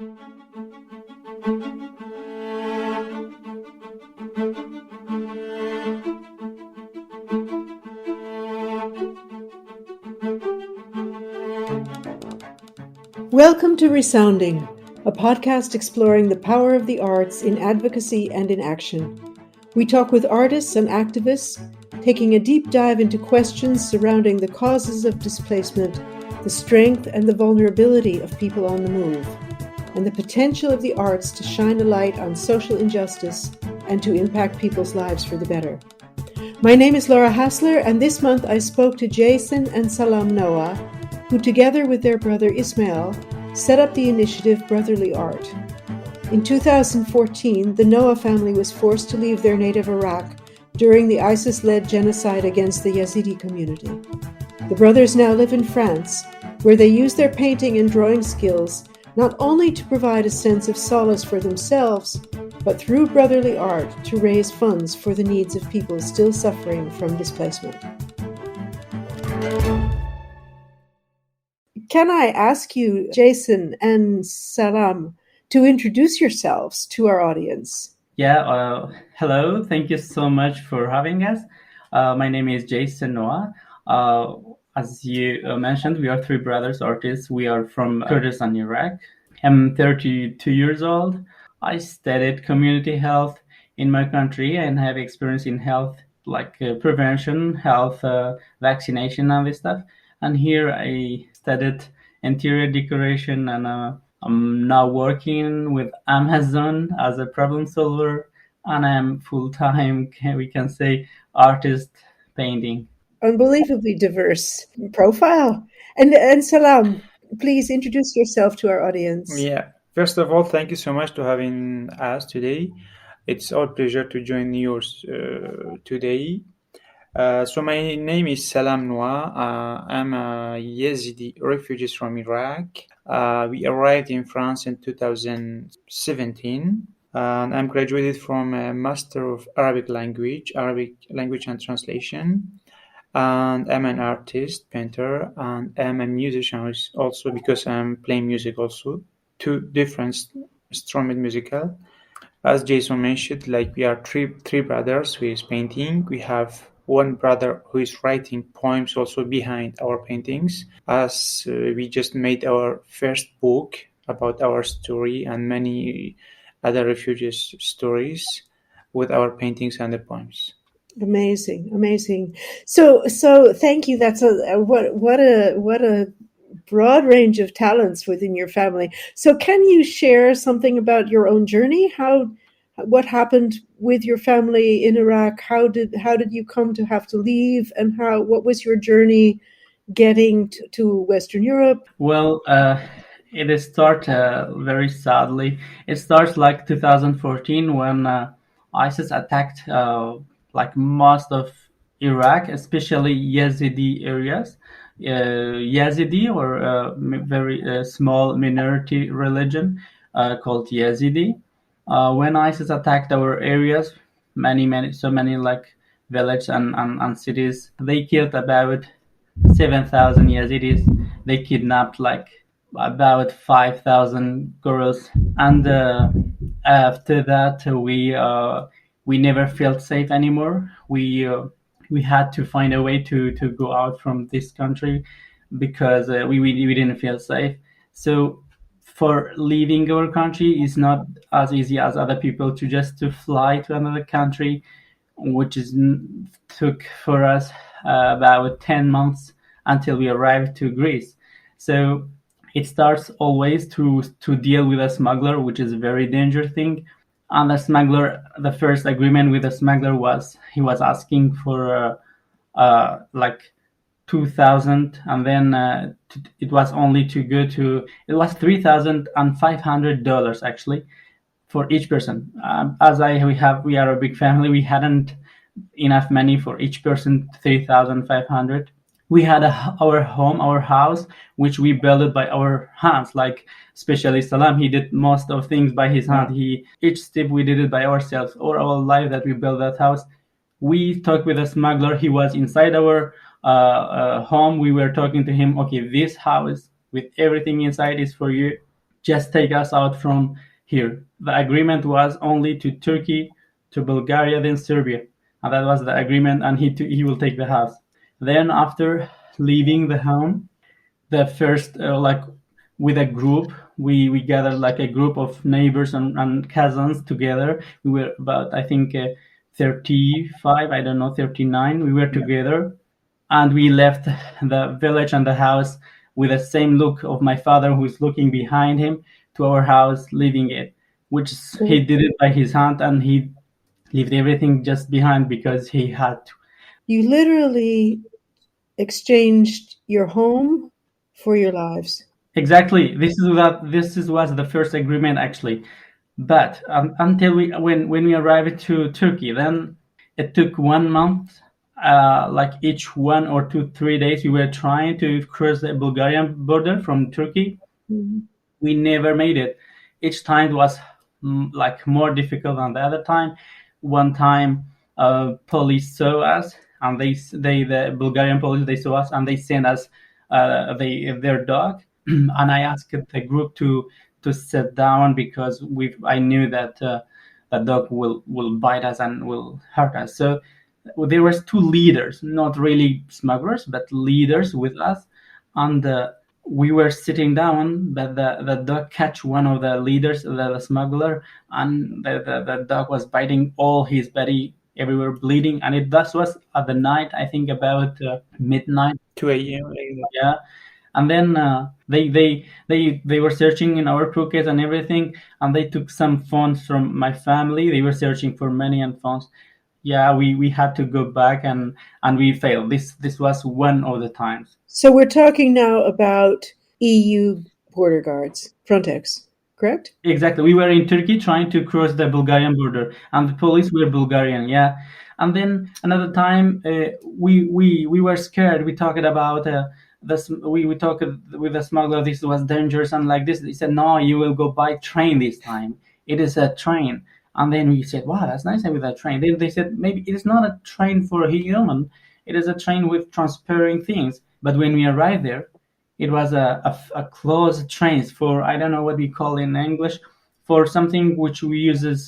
Welcome to ReSounding, a podcast exploring the power of the arts in advocacy and in action. We talk with artists and activists, taking a deep dive into questions surrounding the causes of displacement, the strength and the vulnerability of people on the move, and the potential of the arts to shine a light on social injustice and to impact people's lives for the better. My name is Laura Hassler, and this month I spoke to Jason and Salam Noah, who together with their brother Ismail set up the initiative Brotherly Art. In 2014, the Noah family was forced to leave their native Iraq during the ISIS-led genocide against the Yazidi community. The brothers now live in France, where they use their painting and drawing skills not only to provide a sense of solace for themselves, but through brotherly art to raise funds for the needs of people still suffering from displacement. Can I ask you, Jason and Salam, to introduce yourselves to our audience? Hello. Thank you so much for having us. My name is Jason Noah. As you mentioned, we are three brothers artists. We are from Kurdistan, Iraq. I'm 32 years old. I studied community health in my country and have experience in health, like prevention, health, vaccination, and this stuff. And here I studied interior decoration, and I'm now working with Amazon as a problem solver, and I'm full-time, we can say, artist painting. Unbelievably diverse profile. And Salam, please introduce yourself to our audience. Yeah. First of all, thank you so much for having us today. It's our pleasure to join yours today. So my name is Salam Noah. I'm a Yazidi refugee from Iraq. We arrived in France in 2017. And I'm graduated from a Master of Arabic Language and Translation. And I'm an artist, painter, and I'm a musician also because I'm playing music also. Two different instrument musical. As Jason mentioned, like we are three brothers who is painting. We have one brother who is writing poems also behind our paintings, as we just made our first book about our story and many other refugees' stories with our paintings and the poems. Amazing. So thank you. That's what a broad range of talents within your family. So can you share something about your own journey? What happened with your family in Iraq? How did you come to have to leave, and what was your journey getting to Western Europe? Well, it started very sadly. It starts like 2014 when ISIS attacked like most of Iraq, especially Yazidi areas. Yazidi, or a very small minority religion called Yazidi. When ISIS attacked our areas, many like villages and cities, they killed about 7,000 Yazidis. They kidnapped like about 5,000 girls, and after that we never felt safe anymore. We had to find a way to go out from this country because we didn't feel safe. So for leaving our country is not as easy as other people to fly to another country, which took for us about 10 months until we arrived to Greece. So it starts always to deal with a smuggler, which is a very dangerous thing. And the first agreement with the smuggler was he was asking for like 2,000, and then it was only to go to, it was $3,500 actually for each person. We are a big family. We hadn't enough money for each person, 3,500. We had our house, which we built it by our hands. Like especially Salam, he did most of things by his hand. Each step we did it by ourselves. All our life that we built that house. We talked with a smuggler. He was inside our home. We were talking to him. Okay, this house with everything inside is for you. just take us out from here. The agreement was only to Turkey, to Bulgaria, then Serbia, and that was the agreement. And he will take the house. Then after leaving the home, the first like with a group, we gathered like a group of neighbors and cousins together. We were about, I think, 35, I don't know, 39. We were together, and we left the village and the house with the same look of my father, who is looking behind him, to our house, leaving it, which he did it by his hand, and he left everything just behind because he had to. You literally exchanged your home for your lives. Exactly. This was the first agreement, actually. But until when we arrived to Turkey, then it took 1 month. Like each 1 or 2, 3 days, we were trying to cross the Bulgarian border from Turkey. Mm-hmm. We never made it. Each time it was like more difficult than the other time. One time, police saw us, and the Bulgarian police, they saw us, and they sent us their dog. And I asked the group to sit down, because I knew that the dog will bite us and will hurt us. So there was 2 leaders, not really smugglers, but leaders with us, and we were sitting down, but the dog catch one of the leaders, the smuggler, and the dog was biting all his body, everywhere, bleeding. And it thus was at the night, I think about midnight, 2 a.m. Yeah. And then they were searching in our pockets and everything, and they took some phones from my family. They were searching for money and phones. Yeah, we had to go back, and we failed. This was one of the times. So we're talking now about EU border guards, Frontex, correct? Exactly. We were in Turkey trying to cross the Bulgarian border, and the police were Bulgarian. Yeah. And then another time, we were scared. We talked about we talked with the smuggler. This was dangerous, and like this, they said, "No, you will go by train this time. It is a train." And then we said, "Wow, that's nice with a train." Then they said, "Maybe it is not a train for a human. It is a train with transparent things." But when we arrived there, it was a closed train for, I don't know what we call in English, for something which we uses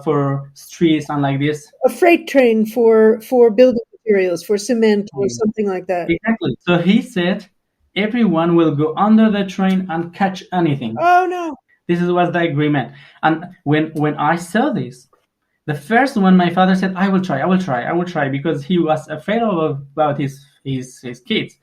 for streets and like this. A freight train for building materials, for cement or something like that. Exactly. So he said, everyone will go under the train and catch anything. Oh no. This was the agreement. And when I saw this, the first one, my father said, I will try, because he was afraid about his kids.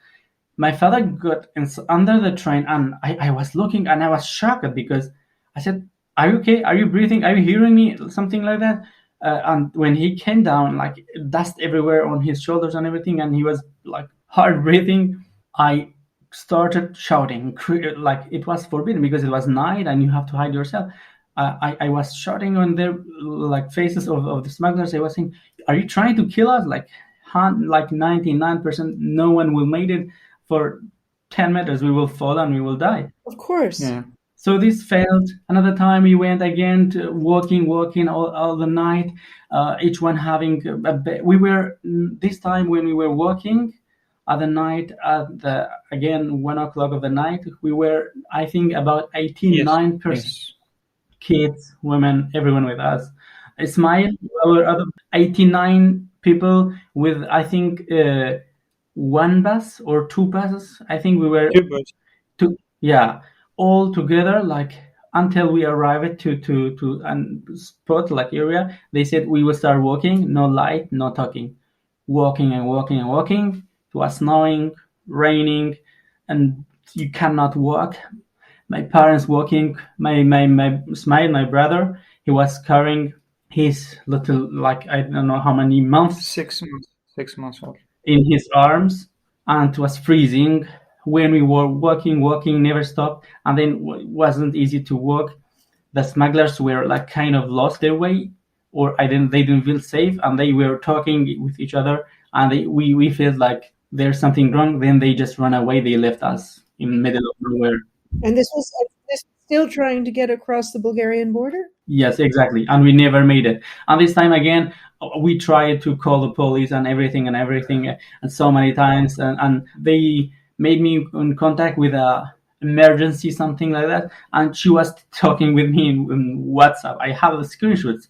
My father got under the train, and I was looking, and I was shocked, because I said, are you okay? Are you breathing? Are you hearing me? Something like that. And when he came down, like dust everywhere on his shoulders and everything, and he was like hard breathing, I started shouting, like it was forbidden because it was night and you have to hide yourself. I was shouting on their like faces of the smugglers. I was saying, are you trying to kill us? Like 99%, no one will make it. For 10 meters, we will fall and we will die. Of course. Yeah. So this failed. Another time we went again to walking all the night, each one having a bed. We were, this time when we were walking at the night, again 1 o'clock of the night, we were, I think, about 89 persons, kids, women, everyone with us. Ismail, our other 89 people with, I think, 1 bus or 2 buses. I think we were 2 buses. All together, like until we arrived to a spot like area. They said we will start walking, no light, no talking, walking and walking and walking. It was snowing, raining, and you cannot walk. My parents walking. My Ismail, my brother, he was carrying his little, like I don't know how many months, 6 months, 6 months old, in his arms, and it was freezing. When we were walking, never stopped, and then it wasn't easy to walk. The smugglers were like kind of lost their way, or they didn't feel safe, and they were talking with each other, and we felt like there's something wrong. Then they just run away. They left us in the middle of nowhere. And this was still trying to get across the Bulgarian border? Yes, exactly. And we never made it. And this time again, we tried to call the police and everything, and so many times, and they made me in contact with emergency, something like that. And she was talking with me in WhatsApp. I have the screenshots,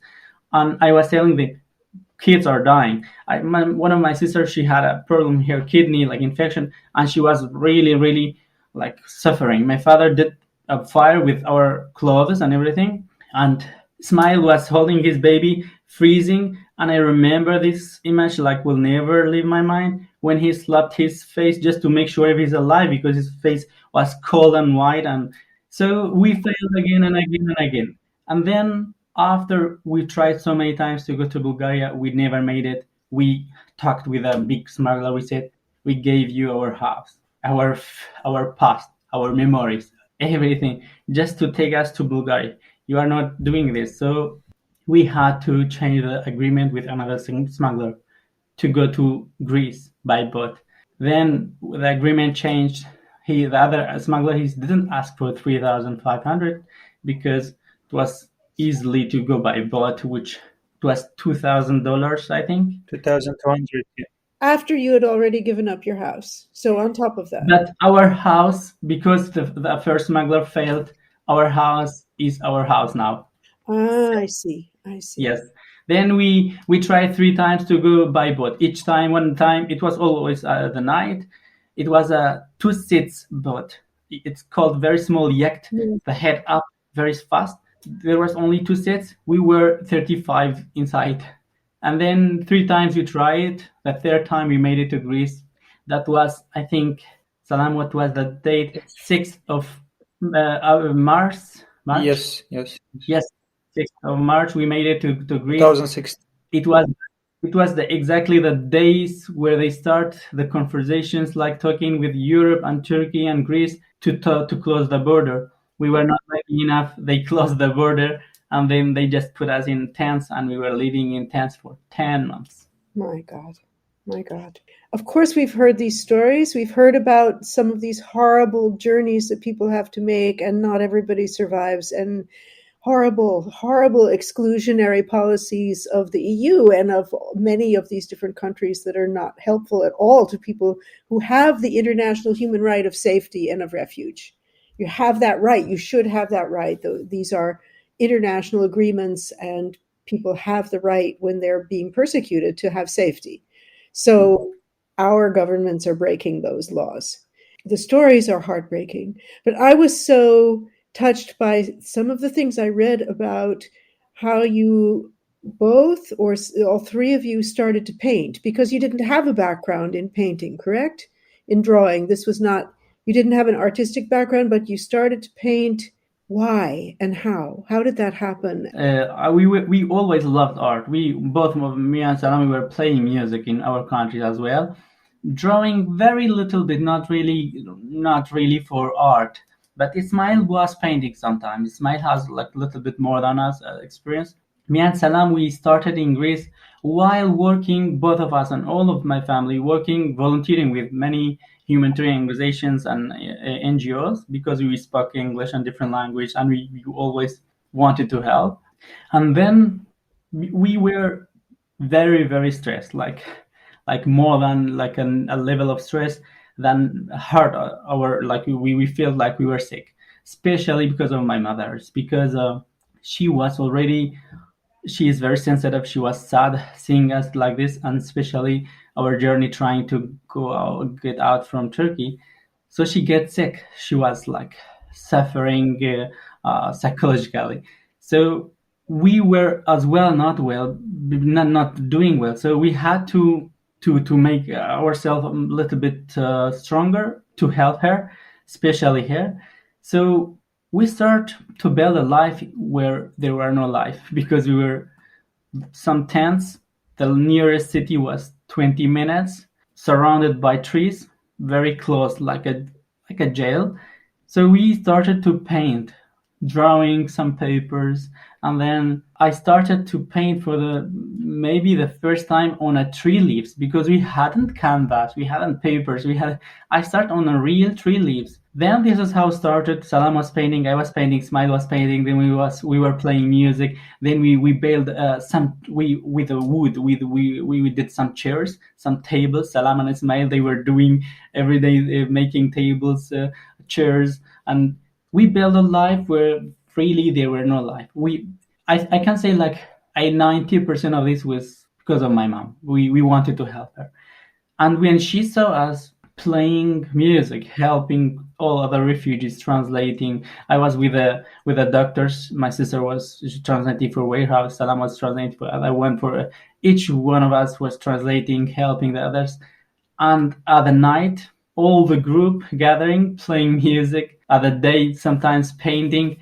and I was telling them, kids are dying. One of my sisters, she had a problem with her kidney, like infection, and she was really, really like suffering. My father did a fire with our clothes and everything, and Ismail was holding his baby, freezing, and I remember this image like will never leave my mind when he slapped his face just to make sure if he's alive because his face was cold and white. And so we failed again and again and again. And then after we tried so many times to go to Bulgaria, we never made it. We talked with a big smuggler. We said, we gave you our house, our past, our memories, everything, just to take us to Bulgaria. You are not doing this. So we had to change the agreement with another smuggler to go to Greece by boat. Then the agreement changed. The other smuggler, he didn't ask for 3,500 because it was easily to go by boat, which was $2,000, I think. 2,200. Yeah. After you had already given up your house. So on top of that. But our house, because the first smuggler failed, our house is our house now. Ah, I see. Yes. Then we tried 3 times to go by boat. Each time, one time, it was always the night. It was a 2-seats boat. It's called very small yacht. The head up very fast. There was only 2 seats. We were 35 inside. And then 3 times we tried. The 3rd time we made it to Greece. That was, I think, Salam, what was the date? 6th of March? Yes. 6th of March, we made it to Greece. 2016. It was exactly the days where they start the conversations, like talking with Europe and Turkey and Greece to close the border. We were not lucky enough. They closed the border, and then they just put us in tents, and we were living in tents for 10 months. My God. Of course, we've heard these stories. We've heard about some of these horrible journeys that people have to make, and not everybody survives, and horrible exclusionary policies of the EU and of many of these different countries that are not helpful at all to people who have the international human right of safety and of refuge. You have that right. You should have that right. These are international agreements, and people have the right when they're being persecuted to have safety. So our governments are breaking those laws. The stories are heartbreaking, but I was so touched by some of the things I read about how you both, or all 3 of you, started to paint because you didn't have a background in painting, correct? In drawing. This was not, you didn't have an artistic background, but you started to paint. Why and how? How did that happen? We always loved art. Both me and Salam, we were playing music in our country as well. Drawing very little bit, not really for art. But Ismail was painting sometimes. Ismail has like a little bit more than us experience. Me and Salam, we started in Greece while working, both of us and all of my family, volunteering with many humanitarian organizations and NGOs because we spoke English and different language, and we always wanted to help. And then we were very, very stressed, like more than like a level of stress than hurt we felt like we were sick, especially because of my mother, because she is very sensitive. She was sad seeing us like this, and especially our journey trying to get out from Turkey. So she gets sick. She was like suffering psychologically. So we were as well not doing well. So we had to make ourselves a little bit stronger to help her, especially her. So we start to build a life where there were no life, because we were some tents. The nearest city was 20 minutes, surrounded by trees, very close, like a jail. So we started to paint, drawing some papers, and then I started to paint for maybe the first time on a tree leaves, because we hadn't canvas, we hadn't papers, I started on a real tree leaves. Then this is how it started. Salam was painting, I was painting, Smile was painting, then we were playing music. Then we built with the wood, we did some chairs, some tables. Salam and Ismail, they were doing every day making tables, chairs, and we built a life where freely there were no life. I can say like 90% of this was because of my mom. We wanted to help her, and when she saw us playing music, helping all other refugees, translating, I was with the doctors. My sister was translating for warehouse. Salam was translating for other one for each one of us was translating, helping the others. And at the night, all the group gathering, playing music. At the day, sometimes painting.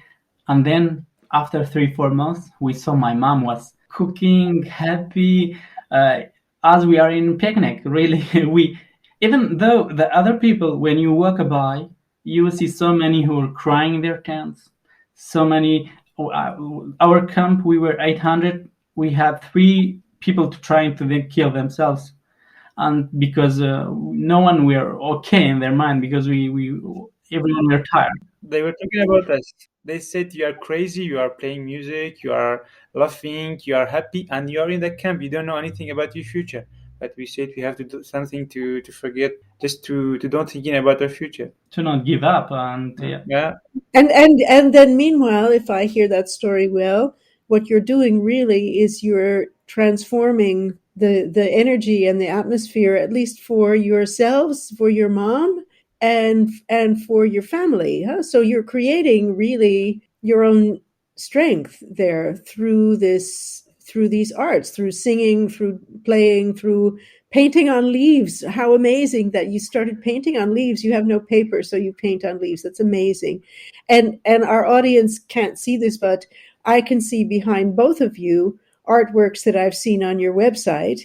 And then after 3 4 months, we saw my mom was cooking, happy, as we are in picnic. Really, we even though the other people, when you walk by, you will see so many who are crying in their tents. So many. Our camp, we were 800. We had 3 people trying to kill themselves, and because no one were okay in their mind, because we everyone were tired. They were talking about us. They said you are crazy, you are playing music, you are laughing, you are happy, and you are in the camp. You don't know anything about your future. But we said we have to do something to forget, just to don't thinking about our future. To not give up, and yeah. Yeah. And then meanwhile, if I hear that story well, what you're doing really is you're transforming the energy and the atmosphere, at least for yourselves, for your mom, and for your family. Huh? So you're creating really your own strength there through these arts, through singing, through playing, through painting on leaves. How amazing that you started painting on leaves. You have no paper, so you paint on leaves. That's amazing. And our audience can't see this, but I can see behind both of you artworks that I've seen on your website.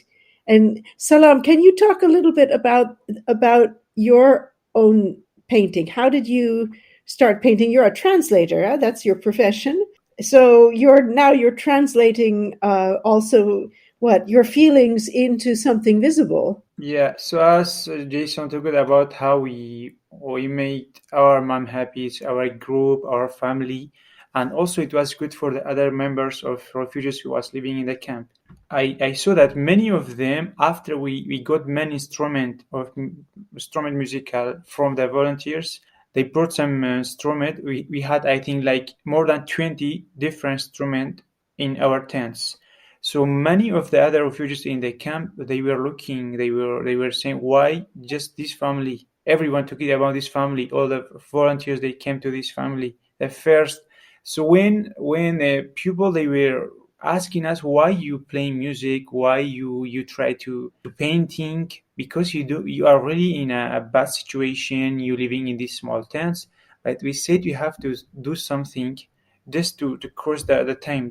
And Salam, can you talk a little bit about your own painting? How did you start painting? You're a translator, huh? That's your profession. So you're translating also what your feelings into something visible. Yeah, so as Jason talked about how we made our mom happy, our group, our family, and also it was good for the other members of refugees who was living in the camp. I saw that many of them, after we got many instrument musical from the volunteers, they brought some instrument. We had, I think, like more than 20 different instrument in our tents. So many of the other refugees in the camp, they were saying, why just this family? Everyone took it about this family. All the volunteers, they came to this family. The first. So when people, they were asking us, why you playing music, why you try to painting, because you are really in a bad situation, you living in these small tents. But we said you have to do something just to cross the time,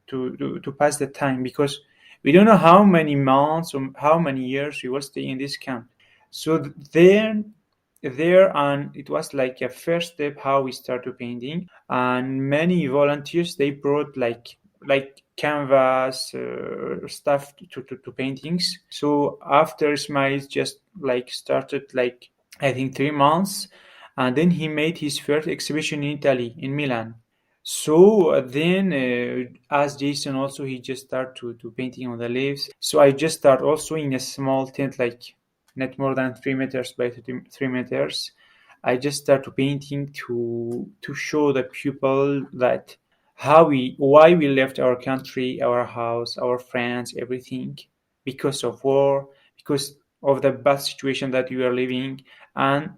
to pass the time, because we don't know how many months or how many years we will stay in this camp. So there, and it was like a first step how we started painting, and many volunteers, they brought like canvas stuff to paintings. So after Ismail just like started, like I think 3 months, and then he made his first exhibition in Italy, in Milan. So then, as Jason also, he just started to painting on the leaves. So I just start also in a small tent, like not more than 3 meters by 3 meters. I just start to painting to show the people that why we left our country, our house, our friends, everything, because of war, because of the bad situation that we are living, and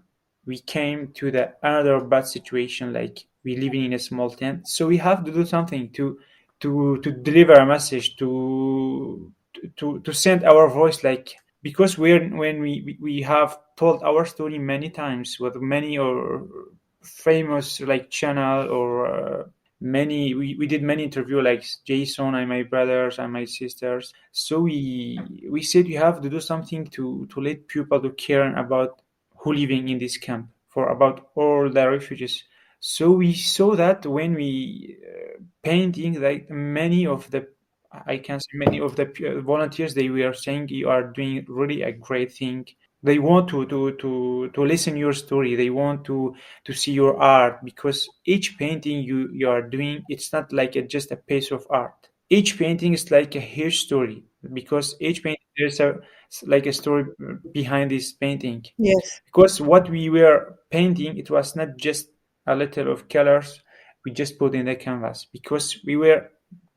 we came to the another bad situation, like we living in a small tent. So we have to do something to deliver a message, to send our voice, like, because when we have told our story many times with many or famous like channel or many, we did many interview like Jason and my brothers and my sisters. So we said we have to do something to let people to care about who living in this camp, for about all the refugees. So we saw that when we painting, like many of the, I can say many of the volunteers, they were saying you are doing really a great thing. They want to listen your story. They want to see your art, because each painting you are doing, it's not like just a piece of art. Each painting is like a huge story, because each painting there's like a story behind this painting. Yes. Because what we were painting, it was not just a little of colors we just put in the canvas, because we were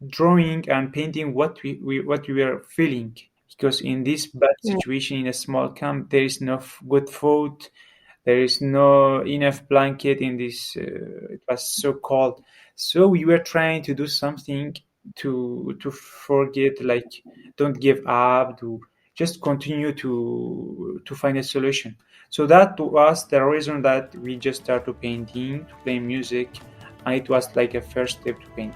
drawing and painting what we were feeling. Because in this bad situation in a small camp, there is no good food, there is no enough blanket in this. It was so cold, so we were trying to do something to forget, like don't give up, to just continue to find a solution. So that was the reason that we just started painting, to play music, and it was like a first step to painting.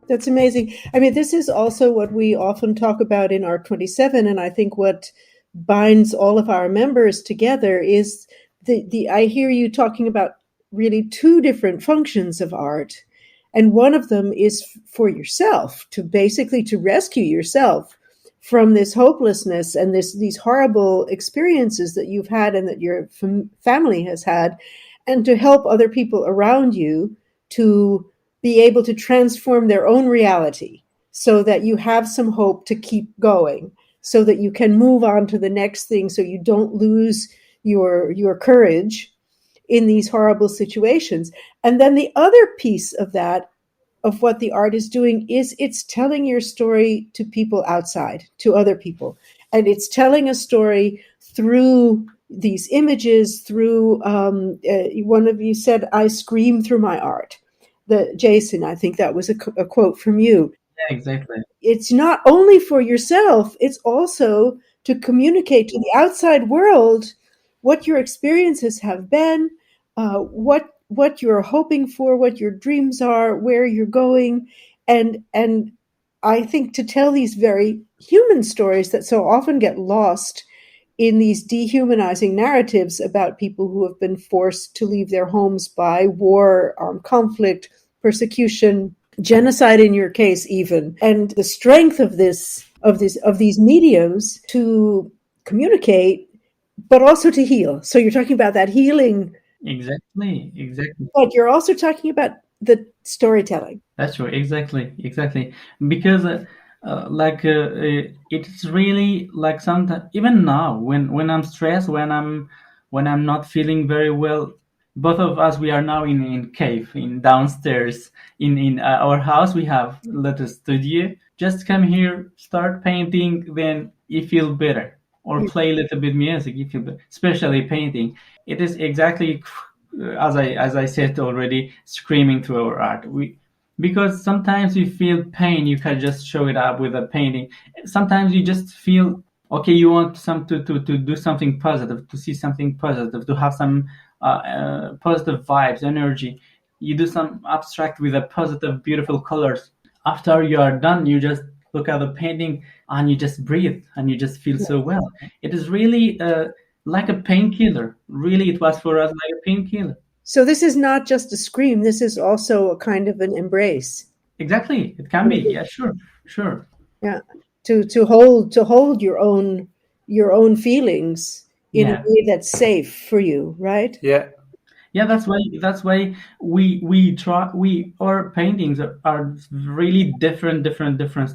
That's amazing. I mean, this is also what we often talk about in Art 27, and I think what binds all of our members together is I hear you talking about really two different functions of art, and one of them is for yourself, to basically to rescue yourself from this hopelessness and these horrible experiences that you've had and that your family has had, and to help other people around you to be able to transform their own reality so that you have some hope to keep going, so that you can move on to the next thing, so you don't lose your courage in these horrible situations. And then the other piece of that, of what the art is doing, is it's telling your story to people outside, to other people. And it's telling a story through these images, through, one of you said, I scream through my art. Jason, I think that was a quote from you. Yeah, exactly. It's not only for yourself, it's also to communicate to the outside world what your experiences have been, what you're hoping for, what your dreams are, where you're going. And I think to tell these very human stories that so often get lost in these dehumanizing narratives about people who have been forced to leave their homes by war, armed conflict, persecution, genocide in your case even, and the strength of these mediums to communicate, but also to heal. So you're talking about that healing. Exactly. But you're also talking about the storytelling. That's true. Exactly. Because it's really like sometimes, even now, when I'm stressed, when I'm not feeling very well, both of us, we are now in cave, in downstairs in our house. We have a little studio. Just come here, start painting, then you feel better, or play a little bit music, you feel better. Especially painting. It is exactly as I said already, screaming through our art. Because sometimes you feel pain, you can just show it up with a painting. Sometimes you just feel okay, you want to do something positive, to see something positive, to have some positive vibes, energy. You do some abstract with a positive, beautiful colors. After you are done, you just look at the painting and you just breathe and you just feel so well. It is really like a painkiller. Really, it was for us like a painkiller. So this is not just a scream. This is also a kind of an embrace. Exactly, it can be. Yeah, sure. Yeah, to hold your own feelings in a way that's safe for you, right? Yeah. That's why our paintings are really different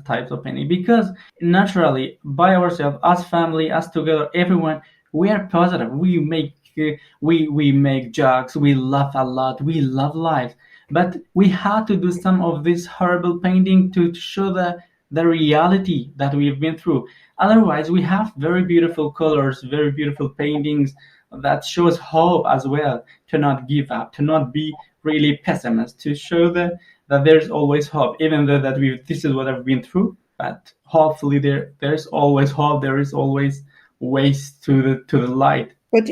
types of painting, because naturally by ourselves, as family, as together, everyone, we are positive. We make jokes, we laugh a lot, we love life, but we had to do some of this horrible painting to show the reality that we've been through. Otherwise, we have very beautiful colors, very beautiful paintings that shows hope as well, to not give up, to not be really pessimist, to show that there's always hope, even though that this is what I've been through. But hopefully there's always hope, there is always ways to the light. But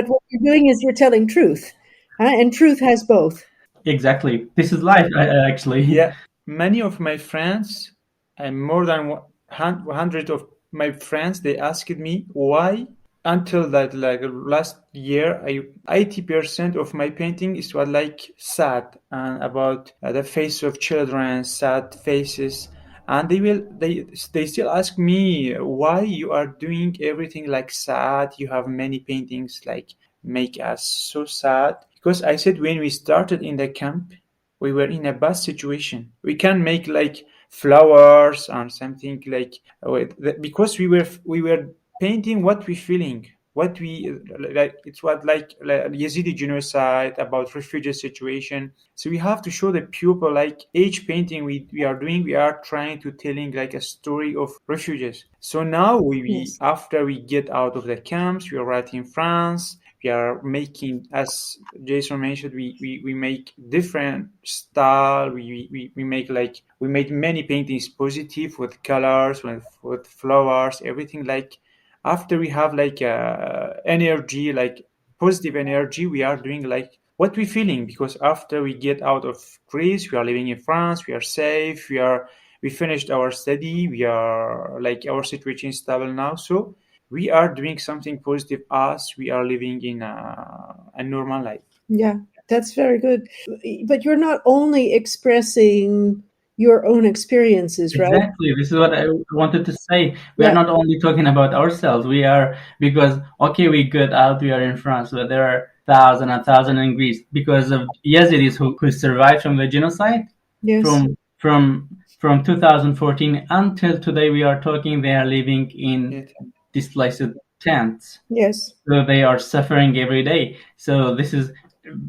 what you're doing is you're telling truth, and truth has both. Exactly, this is life, actually. Yeah, many of my friends, and more than 100 of my friends, they asked me why until that like last year, 80% of my painting is what like sad and about the face of children, sad faces. And they still ask me why you are doing everything like sad. You have many paintings like make us so sad. Because I said when we started in the camp, we were in a bad situation. We can make like flowers and something like because we were painting what we feeling, what we like. It's what like Yazidi genocide, about refugee situation. So we have to show the people like each painting we are doing, we are trying to telling like a story of refugees. So now Yes. after we get out of the camps, we are right in France. We are making, as Jason mentioned, we make different style. We make like we made many paintings positive with colors, with flowers, everything like after we have like energy, like positive energy, we are doing like what we feeling, because after we get out of Greece, we are living in France, we are safe, we finished our study, we are like our situation is stable now, so we are doing something positive as we are living in a normal life. Yeah, that's very good. But you're not only expressing your own experiences, right? Exactly. This is what I wanted to say. We are Yeah. not only talking about ourselves. We are, because okay, we got out. We are in France, but there are thousand and thousand in Greece because of Yazidis who survived from the genocide Yes. from 2014 until today. We are talking. They are living in Yeah. displaced tents. Yes. So they are suffering every day. So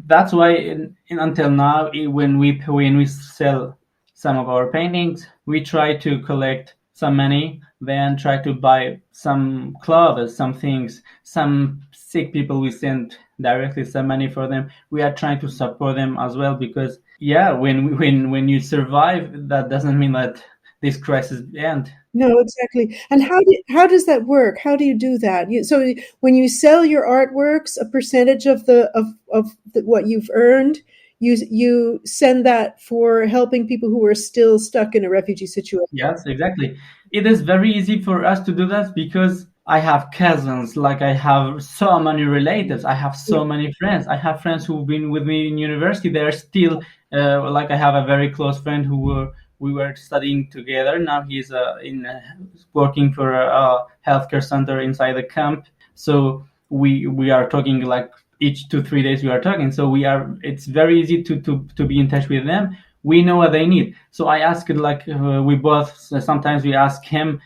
that's why until now, when we sell some of our paintings, we try to collect some money, then try to buy some clothes, some things, some sick people, we send directly some money for them. We are trying to support them as well, because yeah, when you survive, that doesn't mean that this crisis end. No, exactly. And how does that work? How do you do that? So when you sell your artworks, a percentage of what you've earned, you send that for helping people who are still stuck in a refugee situation. Yes, exactly. It is very easy for us to do that because I have cousins, like I have so many relatives, I have so many friends. I have friends who've been with me in university. They're still like I have a very close friend we were studying together. Now he's in working for a healthcare center inside the camp. So we are talking like each 2 3 days we are talking. So it's very easy to be in touch with them. We know what they need. So I asked, like we both sometimes we ask him,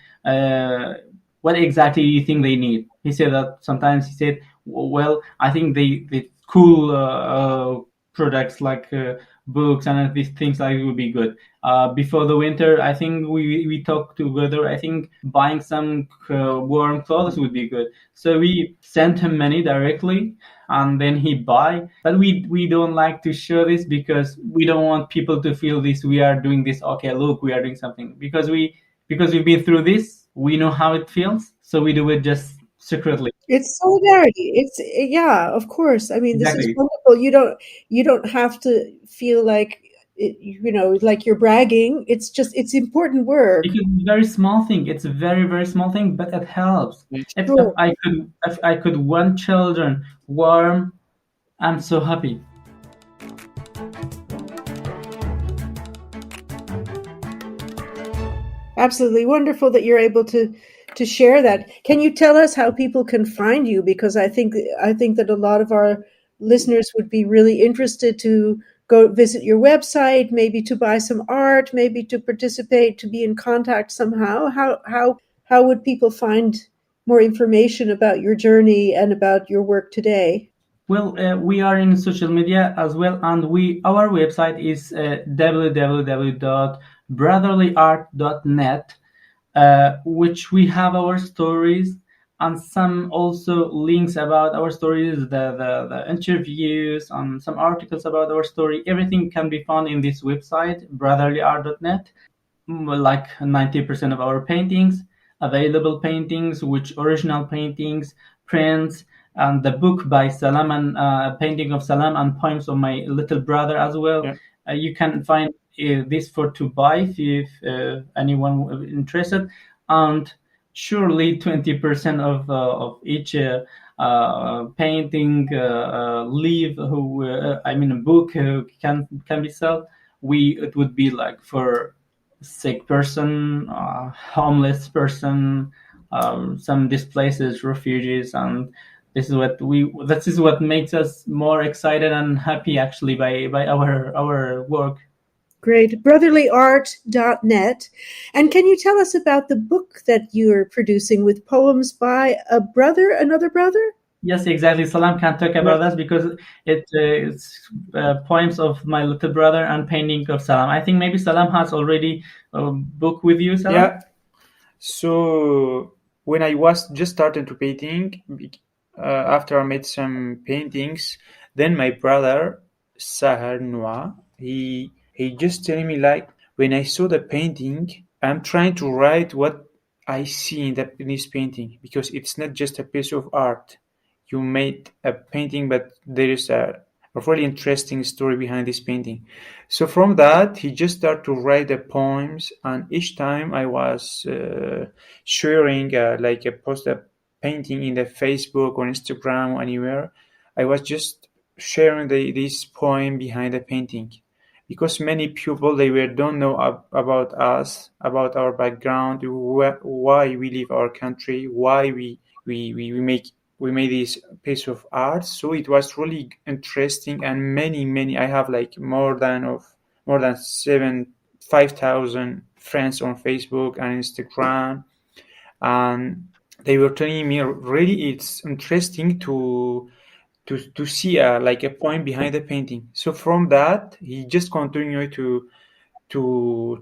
what exactly do you think they need? He said that sometimes he said, well, I think the cool products like books and these things like would be good. Before the winter, I think we talked together. I think buying some warm clothes would be good. So we sent him money directly, and then he buy. But we don't like to show this because we don't want people to feel this. We are doing this. Okay, look, we are doing something because we've been through this. We know how it feels, so we do it just secretly. It's solidarity. Yeah, of course. I mean, this is Exactly. wonderful. You don't have to feel like like you're bragging. It's important work. Because it's a very small thing. It's a very, very small thing, but it helps. If Sure. I could want children warm, I'm so happy. Absolutely wonderful that you're able to share that. Can you tell us how people can find you? Because I think that a lot of our listeners would be really interested to go visit your website, maybe to buy some art, maybe to participate, to be in contact somehow. How would people find more information about your journey and about your work today? Well, we are in social media as well, and our website is www.brotherlyart.net, which we have our stories and some also links about our stories, the interviews, and some articles about our story. Everything can be found in this website, brotherlyart.net. Like 90% of our paintings, available paintings, which original paintings, prints, and the book by Salam, and painting of Salam and poems of my little brother as well. Yeah. You can find this for to buy if anyone interested. And surely 20% of each painting leave who I mean a book can be sold. It would be like for sick person, homeless person, some displaced refugees, and this is what makes us more excited and happy actually by our work. Great. Brotherlyart.net. And can you tell us about the book that you're producing with poems by another brother? Yes, exactly. Salam can talk about that because it's poems of my little brother and painting of Salam. I think maybe Salam has already a book with you, Salam? Yeah. So when I was just starting to painting, after I made some paintings, then my brother Sahar Noah, he just telling me like when I saw the painting, I'm trying to write what I see in this painting because it's not just a piece of art. You made a painting, but there is a really interesting story behind this painting. So from that, he just started to write the poems, and each time I was sharing like a post a painting in the Facebook or Instagram or anywhere, I was just sharing this poem behind the painting because many people don't know about us, about our background, why we leave our country, why we made this piece of art. So it was really interesting, and many I have like more than 5,000 friends on Facebook and Instagram, and they were telling me really it's interesting to see like a point behind the painting. So from that, he just continued to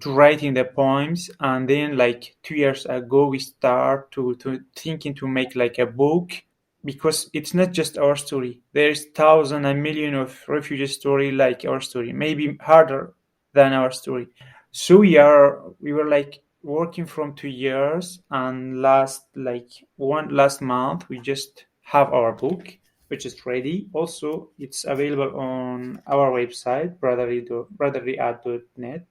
writing the poems, and then like 2 years ago we start to thinking to make like a book because it's not just our story. There's thousand and million of refugee story like our story, maybe harder than our story. So we were like working from 2 years, and last month we just have our book which is ready. Also, it's available on our website, brotherlyart.net.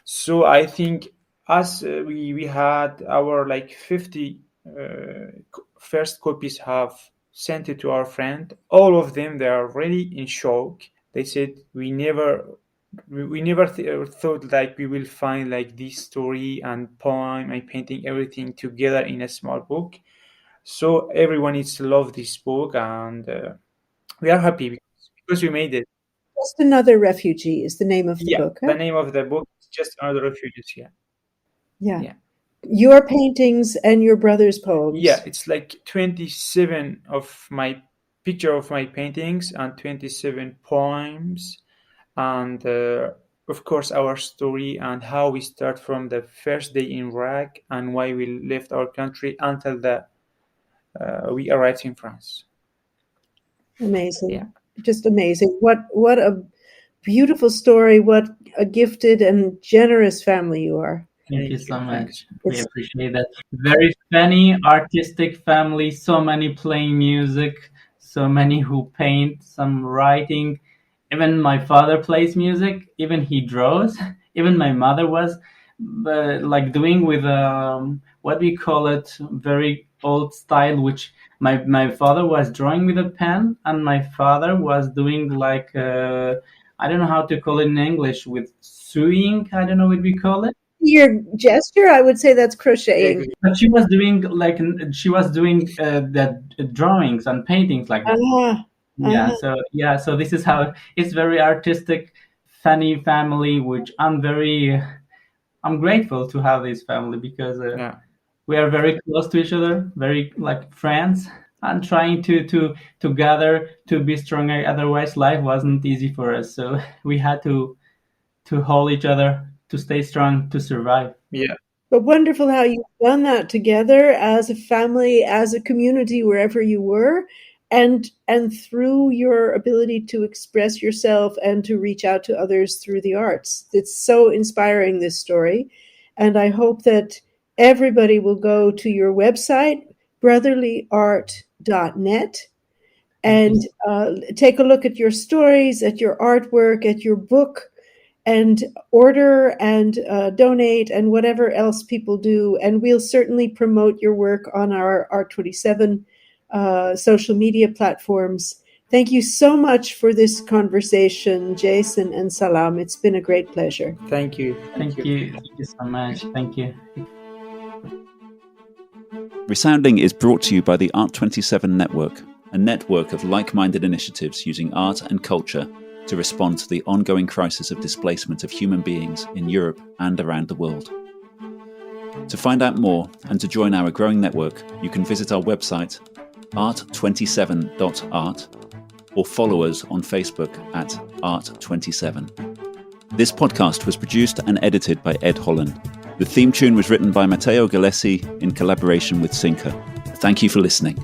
So I think as we had our like 50 first copies have sent it to our friend, all of them, they are really in shock. They said we never thought like we will find like this story and poem and painting everything together in a small book. So everyone needs to love this book, and we are happy because we made it. Just Another Refugee is the name of the Yeah, book. the name of the book is Just Another Refugees. Yeah, Yeah. yeah, Your paintings and your brother's poems. yeah. It's like 27 of my picture of my paintings and 27 poems, and of course our story and how we start from the first day in Iraq and why we left our country until we arrived in France. Amazing. Yeah. Just amazing. What a beautiful story. What a gifted and generous family you are. Thank you so much. We It's appreciate that. Very funny, artistic family, so many playing music, so many who paint, some writing. Even my father plays music, even he draws. Even my mother was like doing with what we call it, very old style, which my father was drawing with a pen, and my father was doing like I don't know how to call it in English, with sewing. I don't know what we call it. your gesture, I would say that's crocheting. But she was doing the drawings and paintings like that. Ah, So this is how it's very artistic, funny family, which I'm grateful to have this family because Yeah. we are very close to each other, very like friends, and trying to gather to be stronger. Otherwise, life wasn't easy for us. So we had to hold each other, to stay strong, to survive. Yeah. but wonderful how you've done that together as a family, as a community, wherever you were, and through your ability to express yourself and to reach out to others through the arts. It's so inspiring, this story, and I hope that everybody will go to your website, brotherlyart.net, and take a look at your stories, at your artwork, at your book, and order and donate and whatever else people do. And we'll certainly promote your work on our Art27 social media platforms. Thank you so much for this conversation, Jason and Salam. It's been a great pleasure. Thank you. Thank you so much. Thank you. ReSounding is brought to you by the Art27 Network, a network of like-minded initiatives using art and culture to respond to the ongoing crisis of displacement of human beings in Europe and around the world. To find out more and to join our growing network, you can visit our website, art27.art, or follow us on Facebook at Art27. This podcast was produced and edited by Ed Holland. The theme tune was written by Matteo Galesi in collaboration with SYNCR. Thank you for listening.